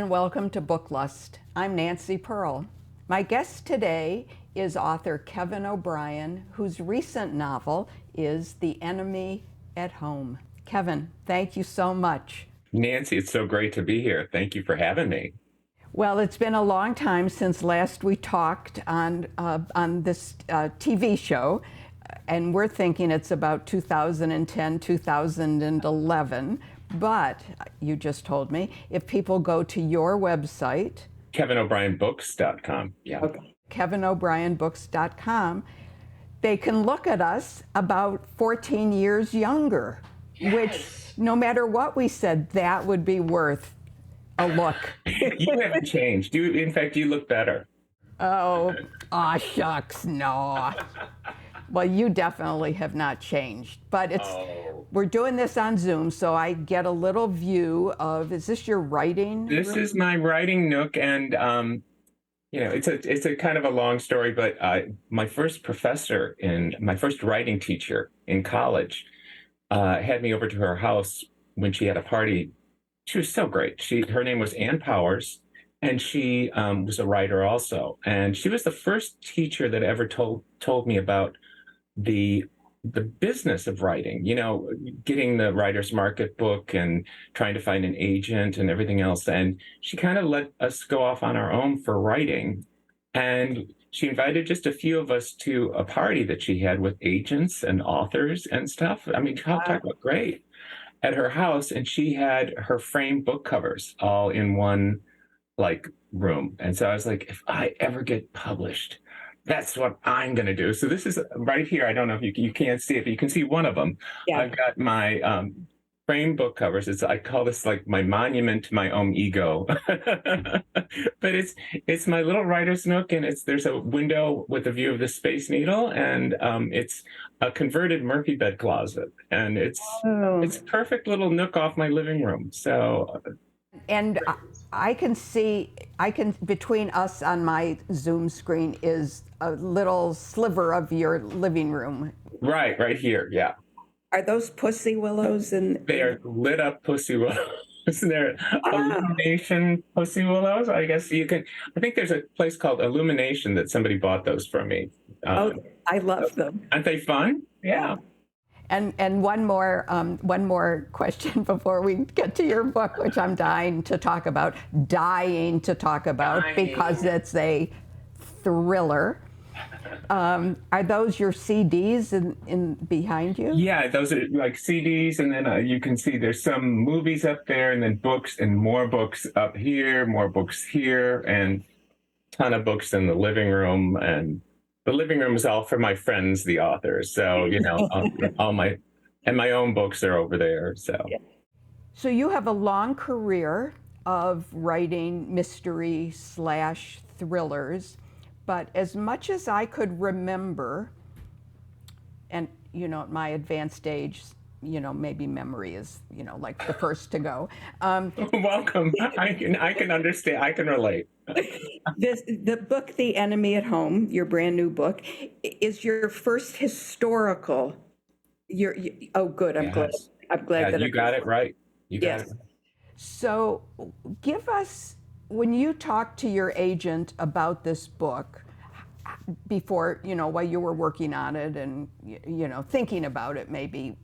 and welcome to Book Lust. I'm Nancy Pearl. My guest today is author Kevin O'Brien, whose recent novel is The Enemy at Home. Kevin, thank you so much. Nancy, it's so great to be here. Thank you for having me. Well, it's been a long time since last we talked on this TV show, and we're thinking it's about 2010, 2011. But you just told me if people go to your website, KevinO'BrienBooks.com. Yeah. okay, KevinO'BrienBooks.com, they can look at us about 14 years younger, Yes. which no matter what we said, that would be worth a look. You haven't changed. In fact, you look better. Oh, aw, shucks, no. Well, you definitely have not changed, but we're doing this on Zoom, so I get a little view of, is this your writing room? This is my writing nook, and it's a kind of a long story, but my first writing teacher in college had me over to her house when she had a party. She was so great. Her name was Ann Powers, and she was a writer also. And she was the first teacher that ever told me about the business of writing, getting the writer's market book and trying to find an agent and everything else. And she kind of let us go off on our own for writing. And she invited just a few of us to a party that she had with agents and authors and stuff. I mean, talk about great, at her house. And she had her framed book covers all in one room. And so I was like, if I ever get published, that's what I'm going to do. So this is right here. I don't know if you can't see it, but you can see one of them. Yeah. I've got my framed book covers. I call this like my monument to my own ego. But it's my little writer's nook, and there's a window with a view of the Space Needle, and it's a converted Murphy bed closet, and it's a perfect little nook off my living room. So. And I can between us on my Zoom screen is a little sliver of your living room. Right here, yeah. Are those pussy willows? They are lit up pussy willows. They're illumination pussy willows. I guess I think there's a place called Illumination that somebody bought those from me. I love them. Aren't they fun? Yeah. And one more question before we get to your book, which I'm dying to talk about, because it's a thriller. Are those your CDs in behind you? Yeah, those are like CDs, and then you can see there's some movies up there, and then books, and more books up here, more books here, and a ton of books in the living room. And the living room is all for my friends, the authors. So, all my own books are over there. So. Yeah. So you have a long career of writing mystery/thrillers, but as much as I could remember, and at my advanced age, maybe memory is, like the first to go. Welcome. I can understand. I can relate. The book, The Enemy at Home, your brand new book, is your first historical. Oh, good. I'm glad. I'm glad that you got it right. You got it. So, give us, when you talked to your agent about this book, before, while you were working on it and, thinking about it maybe,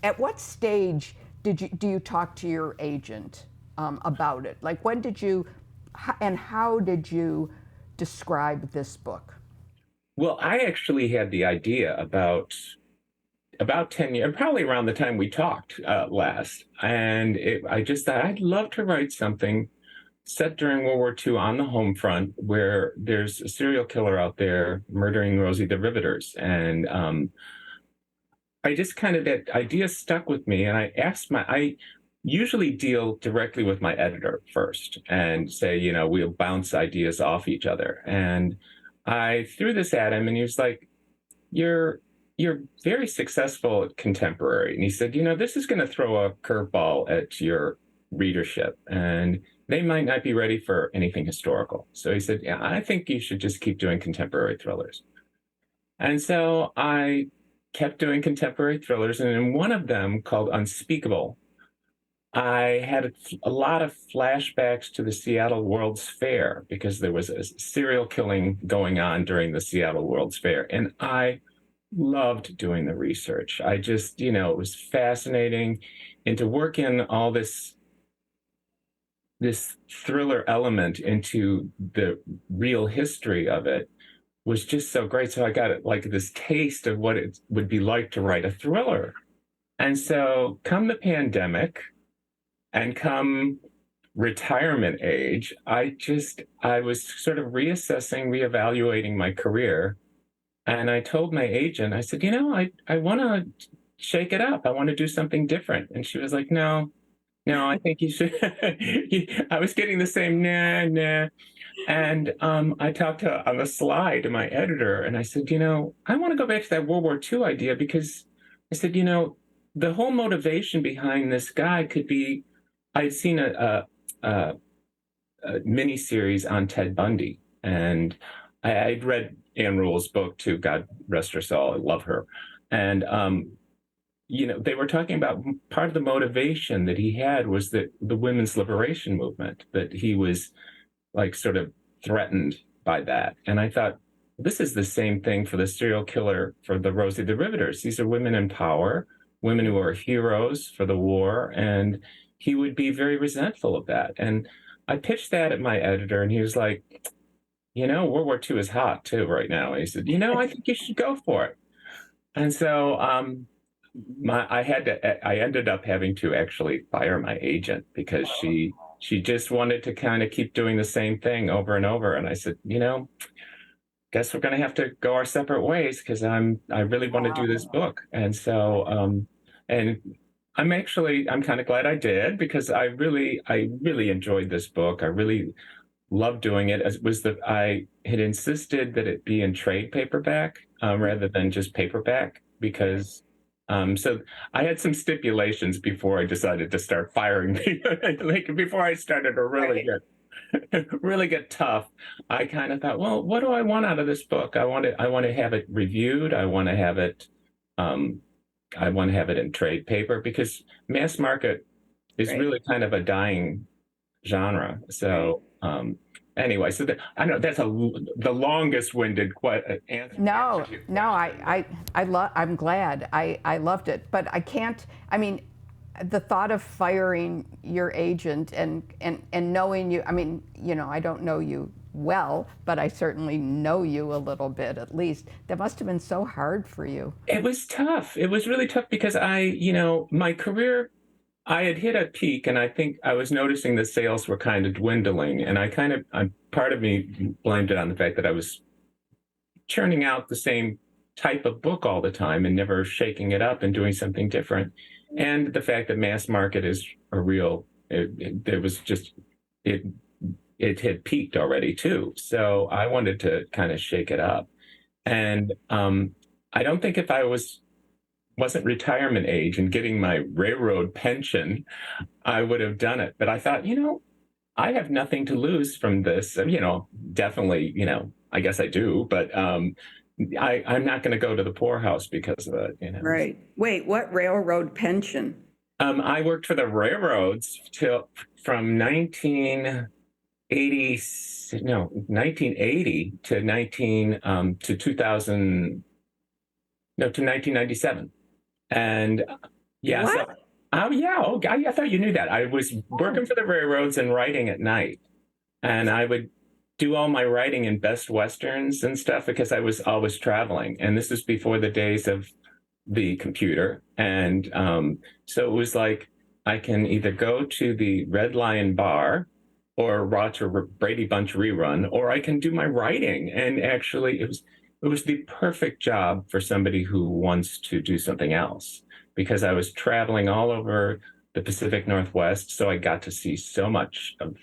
at what stage do you talk to your agent about it? Like, when did you, and how did you describe this book? Well, I actually had the idea about 10 years, probably around the time we talked last. And I just thought I'd love to write something set during World War II on the home front, where there's a serial killer out there murdering Rosie the Riveters. And I just that idea stuck with me. And I usually deal directly with my editor first and say, we'll bounce ideas off each other. And I threw this at him, and he was like, you're very successful at contemporary. And he said, this is going to throw a curveball at your readership, and they might not be ready for anything historical. So he said, yeah, I think you should just keep doing contemporary thrillers. And so I kept doing contemporary thrillers, and in one of them, called Unspeakable, I had a lot of flashbacks to the Seattle World's Fair because there was a serial killing going on during the Seattle World's Fair. And I loved doing the research. I just, it was fascinating. And to work in all this thriller element into the real history of it was just so great. So I got like this taste of what it would be like to write a thriller. And so come the pandemic and come retirement age, I was sort of reassessing, reevaluating my career. And I told my agent, I said, I want to shake it up. I want to do something different. And she was like, no, no, I think you should. I was getting the same, nah, nah. And I talked on the slide to my editor, and I said, I want to go back to that World War II idea because I said, the whole motivation behind this guy could be, I'd seen a, a mini series on Ted Bundy, and I'd read Anne Rule's book too. God rest her soul, I love her. And they were talking about part of the motivation that he had was that the women's liberation movement, that he was like sort of threatened by that. And I thought, this is the same thing for the serial killer for the Rosie the Riveters. These are women in power, women who are heroes for the war, and he would be very resentful of that. And I pitched that at my editor, and he was like, World War II is hot too right now. And he said, I think you should go for it. And so I ended up having to actually fire my agent because she just wanted to kind of keep doing the same thing over and over. And I said, guess we're going to have to go our separate ways because I really want to do this book. And so, and I'm kind of glad I did because I really enjoyed this book. I really loved doing it. I had insisted that it be in trade paperback rather than just paperback because so I had some stipulations before I decided to start firing people. Like before I started to really really get tough. I kind of thought, well, what do I want out of this book? I want to have it reviewed. Um, I want to have it in trade paper because mass market is really kind of a dying genre. So anyway, so I know that's the longest winded answer. No, I'm glad. I loved it, but I can't. I mean, the thought of firing your agent and knowing you. I mean, I don't know you well, but I certainly know you a little bit at least. That must have been so hard for you. It was tough. It was really tough because my career, I had hit a peak, and I think I was noticing the sales were kind of dwindling, and part of me blamed it on the fact that I was churning out the same type of book all the time and never shaking it up and doing something different. And the fact that mass market is there was just, it had peaked already too. So I wanted to kind of shake it up. And I don't think if I wasn't retirement age and getting my railroad pension, I would have done it. But I thought, I have nothing to lose from this. Definitely, I guess I do, but I'm not going to go to the poorhouse because of it. Right. Wait, what railroad pension? I worked for the railroads from 1980 to 2000, no, to 1997. And yeah, What? so, oh yeah, I thought you knew that. I was working for the railroads and writing at night, and I would do all my writing in Best Westerns and stuff because I was always traveling. And this was before the days of the computer. And so it was like I can either go to the Red Lion Bar or watch a Brady Bunch rerun, or I can do my writing. And actually, it was the perfect job for somebody who wants to do something else because I was traveling all over the Pacific Northwest, so I got to see so much of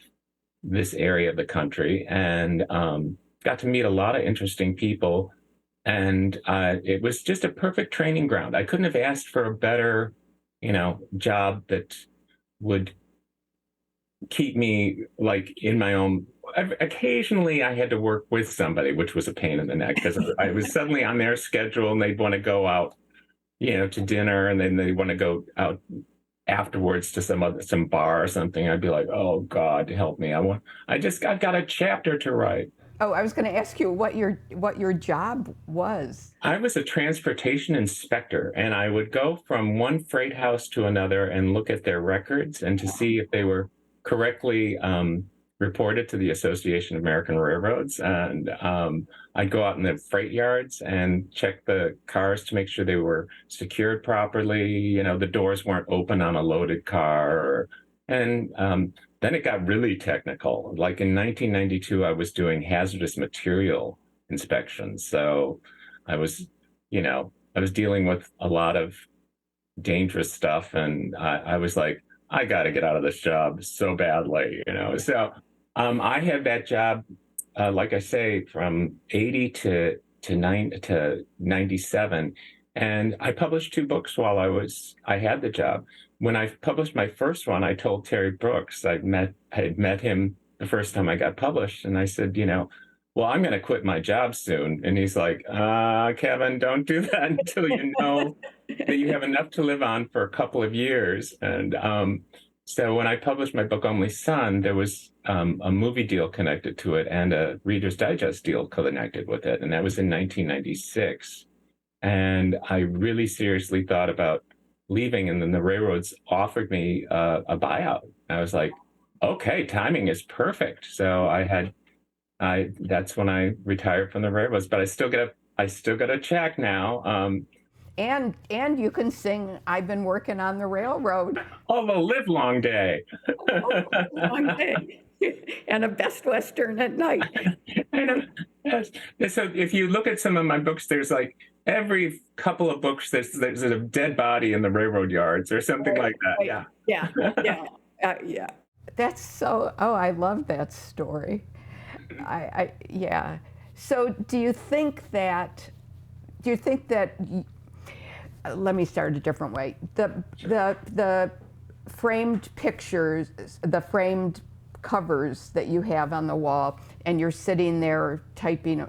this area of the country and got to meet a lot of interesting people. And it was just a perfect training ground. I couldn't have asked for a better, job that would keep me like in my own. Occasionally, I had to work with somebody, which was a pain in the neck because I was suddenly on their schedule and they'd want to go out, to dinner, and then they want to go out afterwards to some bar or something, I'd be like, oh God, help me. I've got a chapter to write. Oh, I was going to ask you what your job was. I was a transportation inspector, and I would go from one freight house to another and look at their records and to see if they were correctly reported to the Association of American Railroads. And I'd go out in the freight yards and check the cars to make sure they were secured properly. You know, the doors weren't open on a loaded car. And then it got really technical. Like in 1992, I was doing hazardous material inspections. So I was, I was dealing with a lot of dangerous stuff. And I was like, I got to get out of this job so badly. So I had that job, like I say, from 80 to 97. And I published 2 books while I had the job. When I published my first one, I told Terry Brooks, I had met him the first time I got published. And I said, well, I'm going to quit my job soon. And he's like, Kevin, don't do that until you know that you have enough to live on for a couple of years. And so when I published my book, Only Son, there was a movie deal connected to it and a Reader's Digest deal connected with it. And that was in 1996. And I really seriously thought about leaving. And then the railroads offered me a buyout. I was like, okay, timing is perfect. So that's when I retired from the railroads, but I still get a check now. And you can sing "I've Been Working on the Railroad." Oh, the live long day. Long day. And a Best Western at night. So if you look at some of my books, there's like every couple of books, there's a dead body in the railroad yards or something like that. Yeah. That's so. Oh, I love that story. Yeah. So do you think that? Let me start a different way. The framed pictures, the framed covers that you have on the wall, and you're sitting there typing,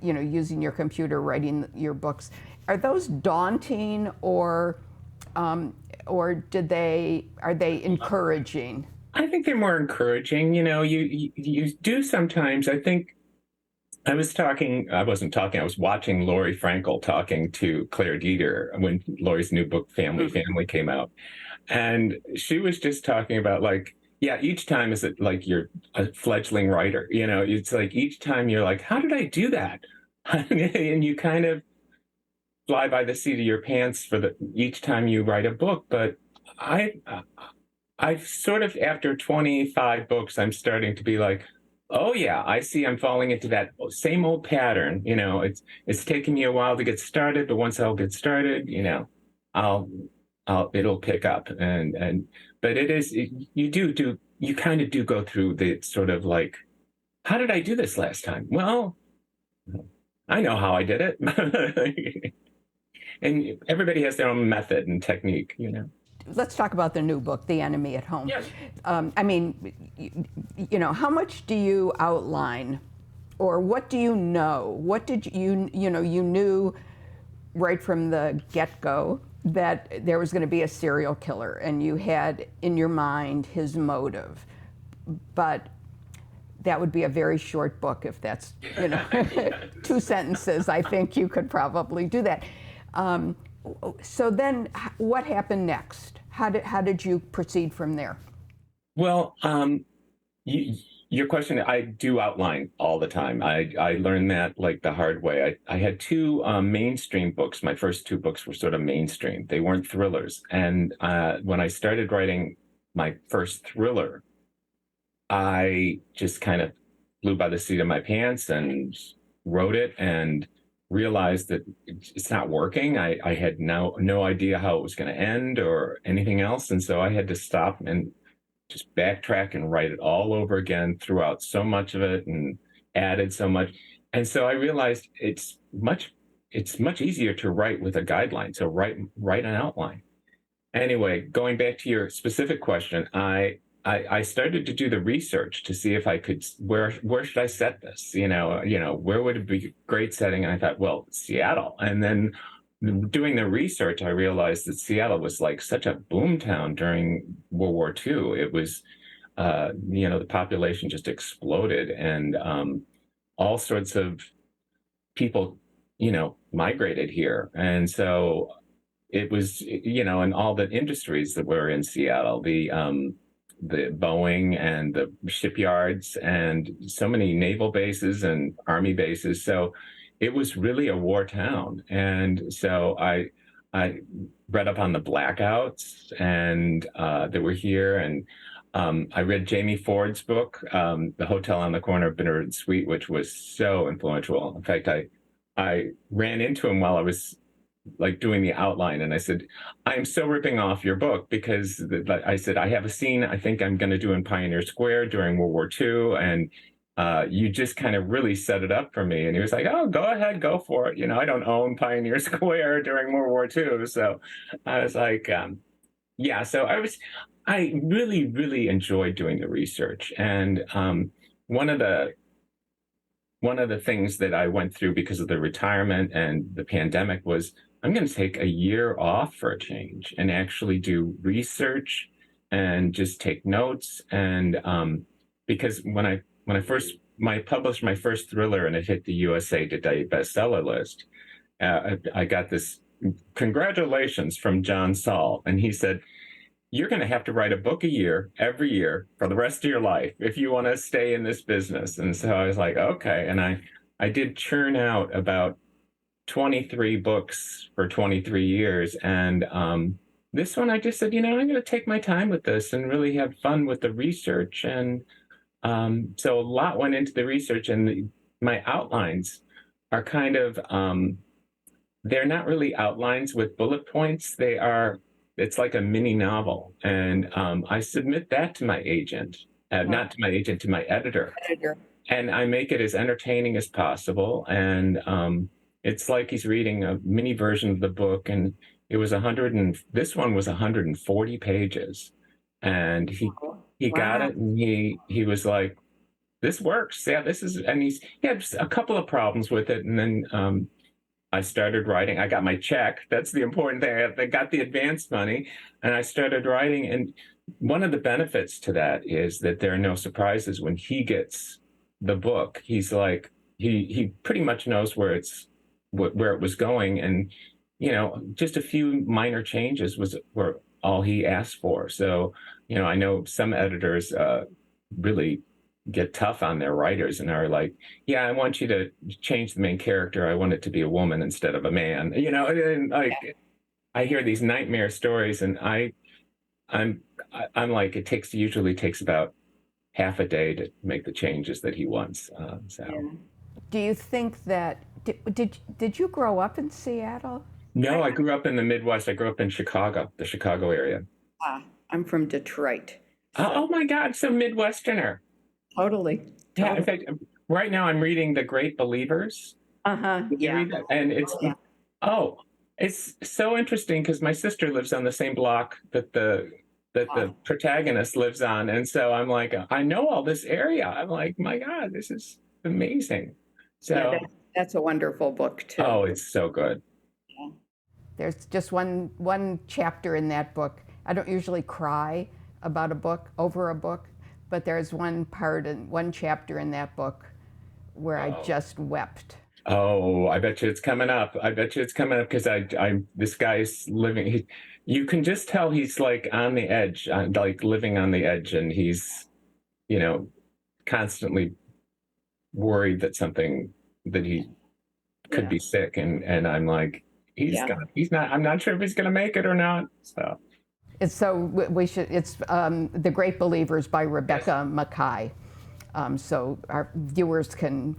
using your computer, writing your books. Are those daunting, or are they encouraging? I think they're more encouraging. You do sometimes. I think I was watching Lori Frankel talking to Claire Dieter when Lori's new book, Family came out. And she was just talking about each time is it like you're a fledgling writer, it's like each time you're like, how did I do that? And you kind of fly by the seat of your pants each time you write a book. But I've sort of, after 25 books, I'm starting to be like, oh yeah, I see I'm falling into that same old pattern. It's taken me a while to get started, but once I'll get started, it'll pick up. But you kind of do go through the sort of like, how did I do this last time? Well, I know how I did it. And everybody has their own method and technique. Let's talk about the new book, The Enemy at Home. Yes. How much do you outline, or what do you know? What did you knew right from the get-go that there was going to be a serial killer, and you had in your mind his motive. But that would be a very short book if that's, 2 sentences. I think you could probably do that. So then what happened next? How did you proceed from there? Well, your question, I do outline all the time. I learned that like the hard way. I had 2 mainstream books. My first 2 books were sort of mainstream. They weren't thrillers. And when I started writing my first thriller, I just kind of flew by the seat of my pants and wrote it and realized that it's not working. I had no idea how it was going to end or anything else. And so I had to stop and just backtrack and write it all over again, threw out so much of it and added so much. And so I realized it's much easier to write with a guideline. So write an outline. Anyway, going back to your specific question, I started to do the research to see if I could, where should I set this? Where would it be a great setting? And I thought, well, Seattle. And then doing the research, I realized that Seattle was like such a boom town during World War II. It was, the population just exploded, and all sorts of people, migrated here. And so it was, and all the industries that were in Seattle, the Boeing and the shipyards and so many naval bases and army bases. So it was really a war town. And so I read up on the blackouts and that were here. And I read Jamie Ford's book, The Hotel on the Corner of Bitter and Sweet, which was so influential. In fact, I ran into him while I was like doing the outline, and I said, I'm so ripping off your book because I said, I have a scene I think I'm going to do in Pioneer Square during World War II, and you just kind of really set it up for me. And he was like, oh, go ahead, go for it. I don't own Pioneer Square during World War II. So I was like, yeah, so I really, really enjoyed doing the research. And one of the one of the things that I went through because of the retirement and the pandemic was I'm going to take a year off for a change and actually do research and just take notes. And because when I published my first thriller and it hit the USA Today bestseller list, I got this congratulations from John Saul, and he said, you're going to have to write a book a year, every year for the rest of your life if you want to stay in this business. And so I was like, okay. And I did churn out about 23 books for 23 years. And this one, I just said, I'm going to take my time with this and really have fun with the research. And so a lot went into the research, and my outlines are kind of, they're not really outlines with bullet points. It's like a mini novel. And I submit that to my agent, not to my agent, to my editor. And I make it as entertaining as possible. And it's like he's reading a mini version of the book. And it was this one was 140 pages. And he got it, and he was like, this works. Yeah, and he had a couple of problems with it. And then I started writing. I got my check. That's the important thing. I got the advance money, and I started writing. And one of the benefits to that is that there are no surprises when he gets the book. He's like, he pretty much knows where it was going, and just a few minor changes were all he asked for. So I know some editors really get tough on their writers and are like, yeah, I want you to change the main character. I want it to be a woman instead of a man, and like, I hear these nightmare stories, and I'm like, it usually takes about half a day to make the changes that he wants. Do you think that, did you grow up in Seattle? No, I grew up in the Midwest. I grew up in Chicago, the Chicago area. I'm from Detroit. Oh my God, so Midwesterner. Totally. Yeah, in fact, right now I'm reading The Great Believers. Yeah. And it's so interesting because my sister lives on the same block that the protagonist lives on. And so I'm like, I know all this area. I'm like, my God, this is amazing. So that's a wonderful book too. Oh, it's so good. There's just one chapter in that book. I don't usually cry about over a book, but there's one chapter in that book where I just wept. Oh, I bet you it's coming up. Because this guy's living. You can just tell he's like on the edge, like living on the edge, and he's, constantly worried that he could be sick, and I'm like, he's not. I'm not sure if he's gonna make it or not. So. It's The Great Believers by Rebecca Mackay. So our viewers can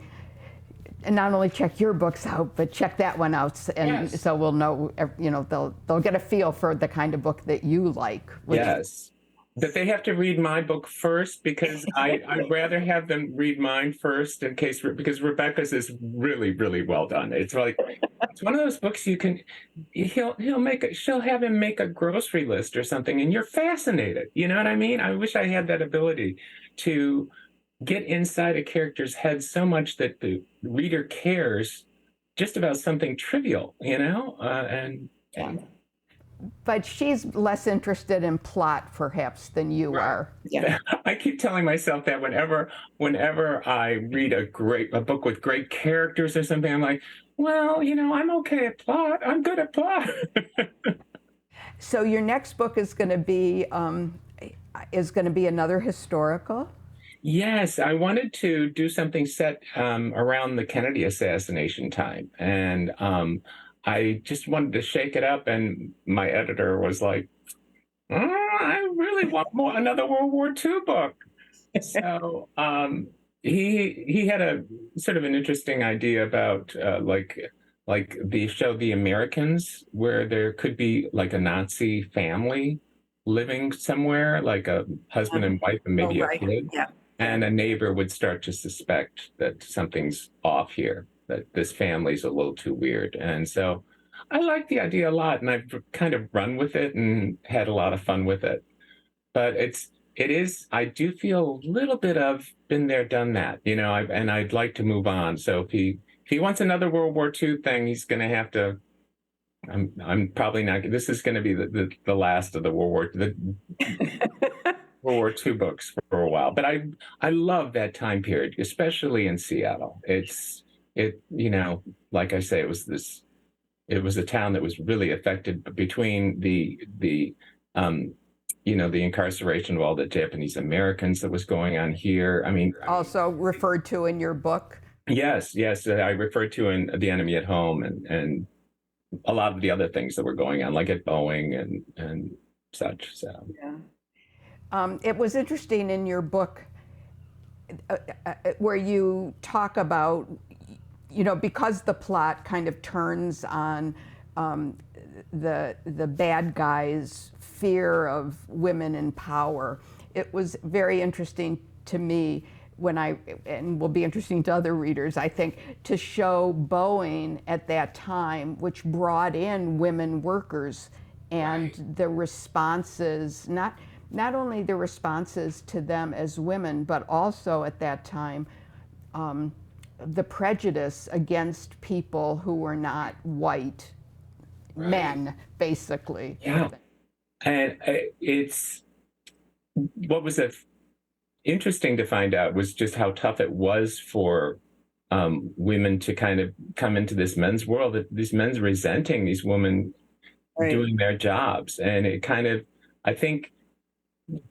not only check your books out, but check that one out. And so we'll know, they'll get a feel for the kind of book that you like. Yes. But they have to read my book first, because I'd rather have them read mine first because Rebecca's is really, really well done. It's like, it's one of those books she'll have him make a grocery list or something, and you're fascinated. You know what I mean? I wish I had that ability to get inside a character's head so much that the reader cares just about something trivial, and Yeah. But she's less interested in plot, perhaps, than you right. are. Yeah. I keep telling myself that whenever I read a book with great characters or something, I'm like, well, I'm okay at plot. I'm good at plot. So your next book is going to be another historical. Yes, I wanted to do something set around the Kennedy assassination time, and I just wanted to shake it up. And my editor was like, I really want another World War II book. So he had a sort of an interesting idea about like the show The Americans, where there could be like a Nazi family living somewhere, like a husband and wife and Oh, maybe a right. kid, Yeah. and a neighbor would start to suspect that something's off here, that this family's a little too weird. And so I like the idea a lot, and I've kind of run with it and had a lot of fun with it. But I do feel a little bit of been there, done that, and I'd like to move on. So if he wants another World War II thing, he's going to have to. I'm probably not. This is going to be the last of the World War II books for a while. But I love that time period, especially in Seattle. Like I say, it was a town that was really affected between the incarceration of all the Japanese Americans that was going on here. I mean, Also referred to in your book. yes, I referred to in The Enemy at Home and a lot of the other things that were going on, like at Boeing and such. So Yeah. It was interesting in your book where you talk about, because the plot kind of turns on the bad guys' fear of women in power. It was very interesting to me and will be interesting to other readers, I think, to show Boeing at that time, which brought in women workers, and right. the responses, not only the responses to them as women, but also at that time, the prejudice against people who were not white Right. men, basically. Yeah, and it's what was interesting to find out was just how tough it was for women to kind of come into this men's world, these men's resenting these women Right. doing their jobs. And it kind of, I think,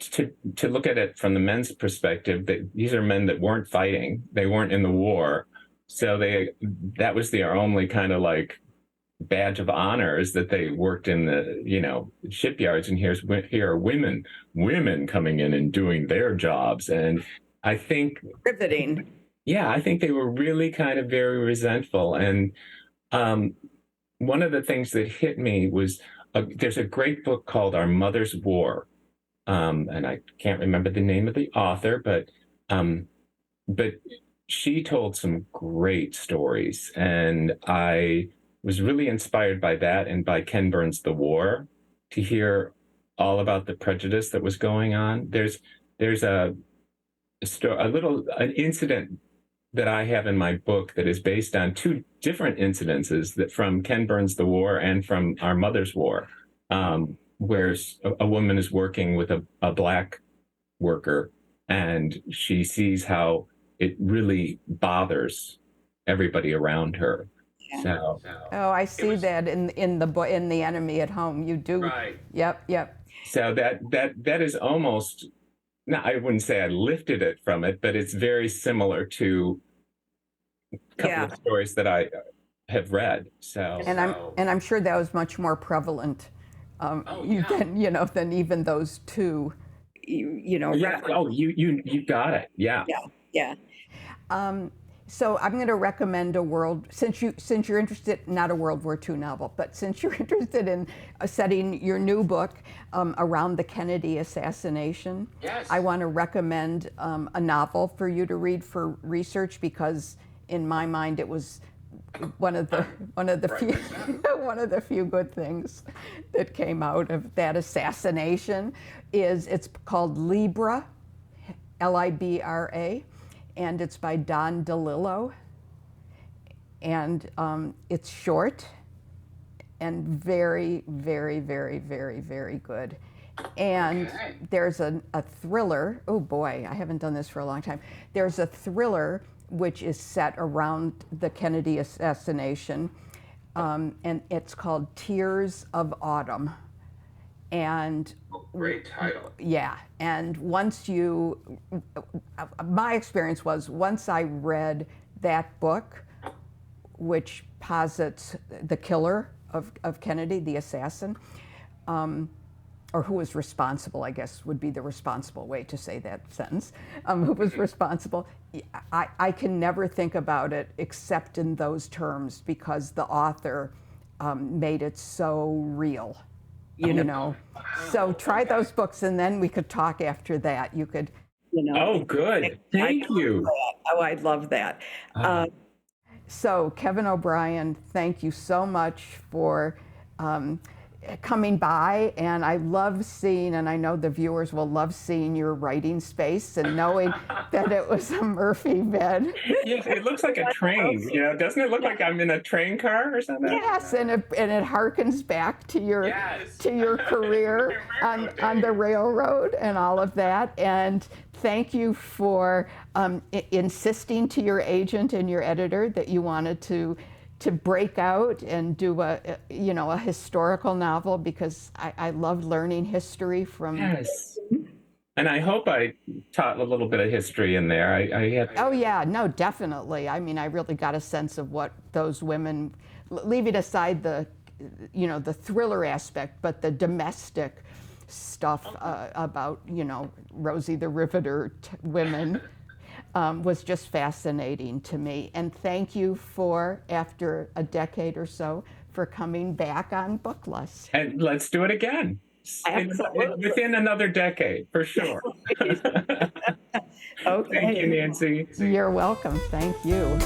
to look at it from the men's perspective, that these are men that weren't fighting, they weren't in the war, so that was their only kind of like badge of honor, is that they worked in the shipyards, and here are women coming in and doing their jobs. And I think Riveting. I think they were really kind of very resentful. And one of the things that hit me was there's a great book called Our Mother's War, and I can't remember the name of the author, but she told some great stories, and I was really inspired by that and by Ken Burns' The War, to hear all about the prejudice that was going on. There's an incident that I have in my book that is based on two different incidences, that from Ken Burns' The War and from Our Mother's War, where a woman is working with a black worker, and she sees how it really bothers everybody around her. Yeah. So Oh, I see that in The Enemy at Home. You do. right. Yep. So that is almost, no, I wouldn't say I lifted it from it, but it's very similar to a couple Yeah. of stories that I have read. So And I'm sure that was much more prevalent than even those two. yeah. Oh, you got it. Yeah. Yeah. So I'm going to recommend since you're interested, not a World War II novel, but since you're interested in setting your new book around the Kennedy assassination, Yes. I want to recommend a novel for you to read for research, because in my mind it was one of the few good things that came out of that assassination. It's called Libra, Libra, and it's by Don DeLillo. and it's short and very, very, very, very, very good. And there's a thriller. Oh boy, I haven't done this for a long time. There's a thriller which is set around the Kennedy assassination, and it's called Tears of Autumn. And Great title. yeah, and my experience was once I read that book, which posits the killer of Kennedy, the assassin, or who was responsible, I guess would be the responsible way to say that sentence, who was responsible. I can never think about it except in those terms because the author made it so real, you know. So try those books and then we could talk after that. You could, You know, Oh, good. Thank you. oh, I love that. So Kevin O'Brien, thank you so much for coming by, and I love seeing, and I know the viewers will love seeing your writing space and knowing that it was a Murphy bed. Yes, it looks like a train. You know, doesn't it look like I'm in a train car or something? Yes, and it harkens back to your Yes. to your career on the railroad and all of that. And thank you for insisting to your agent and your editor that you wanted to break out and do a historical novel, because I love learning history from. Yes. And I hope I taught a little bit of history in there. I had. Oh yeah, no, definitely. I mean, I really got a sense of what those women, leaving aside the thriller aspect, but the domestic stuff about Rosie the Riveter women. Was just fascinating to me. And thank you for, after a decade or so, for coming back on Booklist. And let's do it again. Absolutely. Within another decade, for sure. Okay. Thank you, Nancy. You're welcome. Thank you.